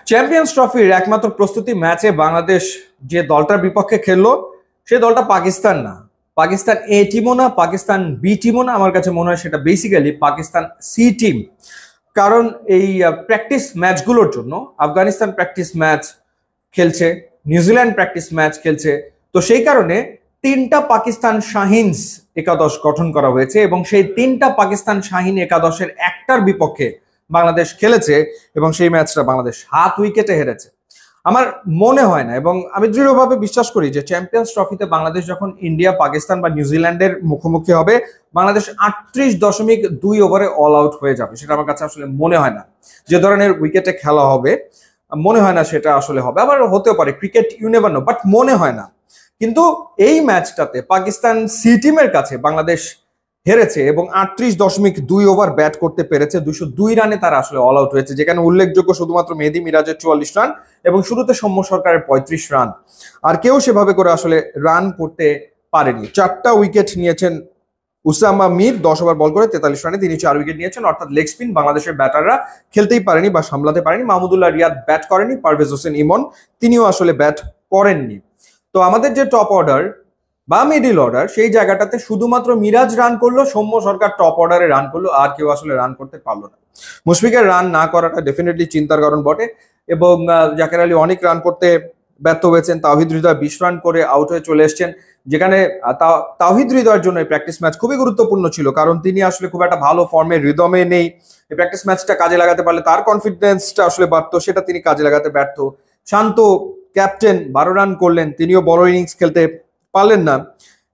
Champions ট্রফির একমাত্র প্রস্তুতি ম্যাচে বাংলাদেশ যে দলটার বিপক্ষে খেললো সে দলটা পাকিস্তান না, পাকিস্তান এ টিমও না, পাকিস্তান বি টিমও না। আমার কাছে মনে হয় সেটা বেসিক্যালি পাকিস্তান সি টিম। কারণ এই প্র্যাকটিস ম্যাচগুলোর জন্য আফগানিস্তান প্র্যাকটিস ম্যাচ খেলছে, নিউজিল্যান্ড প্র্যাকটিস ম্যাচ খেলছে, তো সেই কারণে তিনটা পাকিস্তান শাহিনস একাদশ গঠন করা হয়েছে এবং সেই তিনটা পাকিস্তান শাহিন একাদশের একটার বিপক্ষে বাংলাদেশ খেলেছে এবং সেই ম্যাচটা বাংলাদেশ 7 উইকেটে হেরেছে। আমার মনে হয় না এবং আমি দৃঢ়ভাবে বিশ্বাস করি যে চ্যাম্পিয়ন্স ট্রফিতে বাংলাদেশ যখন ইন্ডিয়া, পাকিস্তান বা নিউজিল্যান্ডের মুখোমুখি হবে, বাংলাদেশ 38.2 ওভারে অল আউট হয়ে যাবে। সেটা আমার কাছে আসলে মনে হয় না, যে ধরনের উইকেটে খেলা হবে মনে হয় না সেটা আসলে হবে। আবার হতেও পারে, cricket you never know, but মনে হয় না। কিন্তু এই ম্যাচটাতে পাকিস্তান সি টিমের কাছে বাংলাদেশ হেরেছে এবং 38.2 ওভার ব্যাট করতে পেরেছে। 202 রানে তারা আসলে অল আউট হয়েছে, যেখানে উল্লেখযোগ্য শুধুমাত্র মেহেদী মিরাজের 44 রান এবং শুরুতে সৌম্য সরকারের 35 রান। আর কেউ সেভাবে করে আসলে রান করতে পারেনি। 4টা উইকেট নিয়েছেন উসামা মির, 10 ওভার বল করে 43 রানে তিনি 4 উইকেট নিয়েছেন। অর্থাৎ লেগ স্পিন বাংলাদেশের ব্যাটাররা খেলতেই পারেনি বা সামলাতে পারেনি। মাহমুদুল্লাহ রিয়াদ ব্যাট করেনি, পারভেজ হোসেন ইমন তিনিও আসলে ব্যাট করেননি। তো আমাদের যে টপ অর্ডার বা মিডিল অর্ডার, সেই জায়গাটাতে শুধুমাত্র মিরাজ রান করলো, সৌম্য সরকার টপ অর্ডারে রান করলো, আর কেউ আসলে রান করতে পারলো না। মুশফিকের রান না করাটা ডেফিনেটলি চিন্তার কারণ বটে এবং জাকের আলী অনেক রান করতে ব্যর্থ হয়েছেন। তাওহিদ হৃদয় 20 রান করে আউট হয়ে চলে এসছেন, যেখানে তাওহিদ হৃদয়ের জন্য এই প্র্যাকটিস ম্যাচ খুবই গুরুত্বপূর্ণ ছিল, কারণ তিনি আসলে খুব একটা ভালো ফর্মে, রিদমে নেই। এই প্র্যাকটিস ম্যাচটা কাজে লাগাতে পারলে তার কনফিডেন্সটা আসলে বাড়তো, সেটা তিনি কাজে লাগাতে ব্যর্থ। শান্ত ক্যাপ্টেন 12 রান করলেন, তিনিও বড় ইনিংস খেলতে পারলেন না।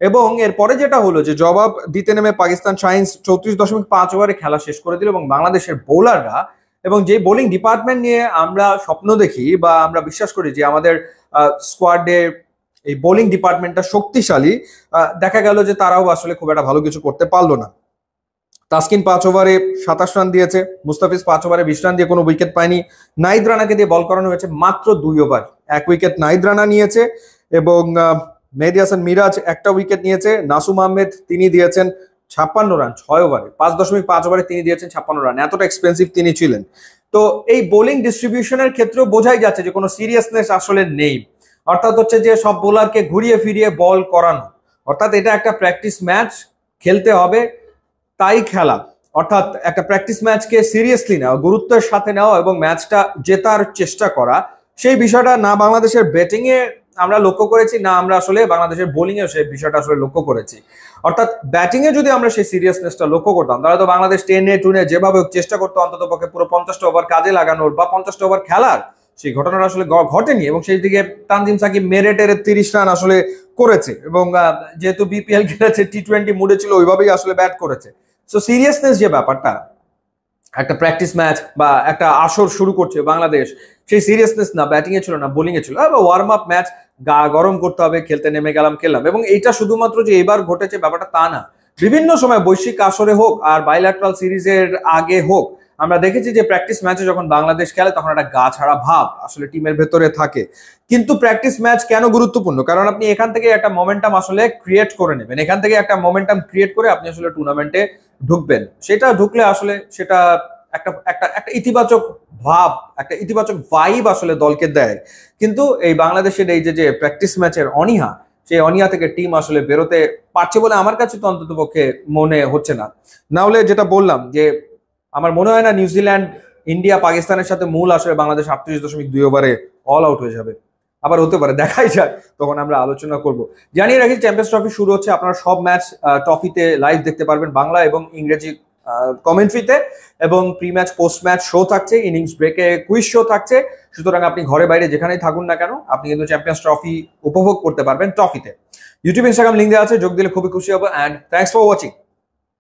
এবং এরপরে যেটা হলো যে জবাব দিতে নেমে পাকিস্তান শাহিনস 34.5 ওভারে খেলা শেষ করে দিল এবং বাংলাদেশের বোলাররা এবং যে বোলিং ডিপার্টমেন্ট নিয়ে আমরা স্বপ্ন দেখি বা আমরা বিশ্বাস করি যে আমাদের স্কোয়াডে এই বোলিং ডিপার্টমেন্টটা শক্তিশালী, দেখা গেল যে তারাও আসলে খুব একটা ভালো কিছু করতে পারলো না। তাসকিন 5 ওভারে 27 রান দিয়েছে, মুস্তাফিজ 5 ওভারে 20 রান দিয়ে কোনো উইকেট পায়নি। নাহিদ রানাকে দিয়ে বল করানো হয়েছে মাত্র 2 ওভার, 1 উইকেট নাহিদ রানা নিয়েছে এবং মেহেদী হাসান মিরাজ 1টা উইকেট নিয়েছে। নাসুম আহমেদ তিনি দিয়েছেন 56 রান 6 ওভারে, 5.5 ওভারে তিনি দিয়েছেন 56 রান। এতটা এক্সপেন্সিভ তিনি ছিলেন। তো এই বোলিং ডিস্ট্রিবিউশনের ক্ষেত্রেও বোঝাই যাচ্ছে যে কোনো সিরিয়াসনেস আসলে নেই। অর্থাৎ হচ্ছে যে সব বোলারকে ঘুরিয়ে ফিরিয়ে বল করানো, অর্থাৎ এটা একটা প্র্যাকটিস ম্যাচ, খেলতে হবে তাই খেলা। অর্থাৎ একটা প্র্যাকটিস ম্যাচকে সিরিয়াসলি নেওয়া, গুরুত্বের সাথে নেওয়া এবং ম্যাচটা জেতার চেষ্টা করা, সেই বিষয়টা না বাংলাদেশের ব্যাটিংয়ে আমরা লক্ষ্য করেছি, না আমরা আসলে বাংলাদেশের বোলিংয়ে সেই বিষয়টা আসলে লক্ষ্য করেছি। অর্থাৎ ব্যাটিংয়ে যদি আমরা সেই সিরিয়াসনেসটা লক্ষ্য করতাম, তাহলে তো বাংলাদেশ টেনে টুনে যেভাবে চেষ্টা করতো অন্তত পক্ষে পুরো 50টা ওভার কাজে লাগানোর বা 50টা ওভার খেলার, সেই ঘটনাটা আসলে ঘটেনি। এবং সেই দিকে তানজিম সাকিব মেরেটের 30 রান আসলে করেছে এবং যেহেতু বিপিএল খেলেছে, টি20 মুডে ছিল, ওইভাবেই আসলে ব্যাট করেছে। সো সিরিয়াসনেস যে ব্যাপারটা, একটা প্র্যাকটিস ম্যাচ বা একটা আসর শুরু করছে বাংলাদেশ, সেই সিরিয়াসনেস না ব্যাটিংয়ে ছিল না বোলিংয়ে ছিল। ওয়ার্ম আপ ম্যাচ, গা গরম করতে হবে, খেলতে নেমে গেলাম, খেললাম। এবং এইটা শুধুমাত্র যে এবার ঘটেছে ব্যাপারটা তা না, বিভিন্ন সময় বৈশ্বিক আসরে হোক আর বাইল্যাটারাল সিরিজের আগে হোক, আমরা দেখেছি যে প্র্যাকটিস ম্যাচে যখন বাংলাদেশ খেলে তখন একটা গা ছাড়া ভাব আসলে টিমের ভেতরে থাকে। কিন্তু প্র্যাকটিস ম্যাচ কেন গুরুত্বপূর্ণ? কারণ আপনি এখান থেকে একটা মোমেন্টাম আসলে ক্রিয়েট করে নেবেন, এখান থেকে একটা মোমেন্টাম ক্রিয়েট করে আপনি আসলে টুর্নামেন্টে ঢুকবেন। সেটা ঢুকলে আসলে সেটা একটা একটা একটা ইতিবাচক ভাব, একটা ইতিবাচক ভাইব আসলে দলকে দেয়। কিন্তু এই বাংলাদেশের এই যে প্র্যাকটিস ম্যাচের অনীহা, সেই অনীহা থেকে টিম আসলে বেরোতে পারছে বলে আমার কাছে তো অন্তত পক্ষে মনে হচ্ছে না। না হলে যেটা বললাম যে আমার মনে হয় না নিউজিল্যান্ড, ইন্ডিয়া, পাকিস্তানের সাথে মূল আসলে বাংলাদেশ 38.2 ওভারে অল আউট হয়ে যাবে। আবার হতে পারে, দেখাই যাক, তখন আমরা আলোচনা করব। জানিয়ে রাখি চ্যাম্পিয়ন্স ট্রফি শুরু হচ্ছে, আপনারা সব ম্যাচ ট্রফিতে লাইভ দেখতে পারবেন, বাংলা এবং ইংরেজি কমেন্ট্রিতে, এবং pre match post match show থাকছে, ইনিংস ব্রেকে কুইজ শো থাকছে। সুতরাং আপনি ঘরে বাইরে যেখানেই থাকুন না কেন, আপনি কিন্তু চ্যাম্পিয়ন্স ট্রফি উপভোগ করতে পারবেন ট্রফিতে। ইউটিউব, ইনস্টাগ্রাম লিঙ্ক দেওয়া আছে, যোগ দিলে খুবই খুশি হবো। And thanks for watching.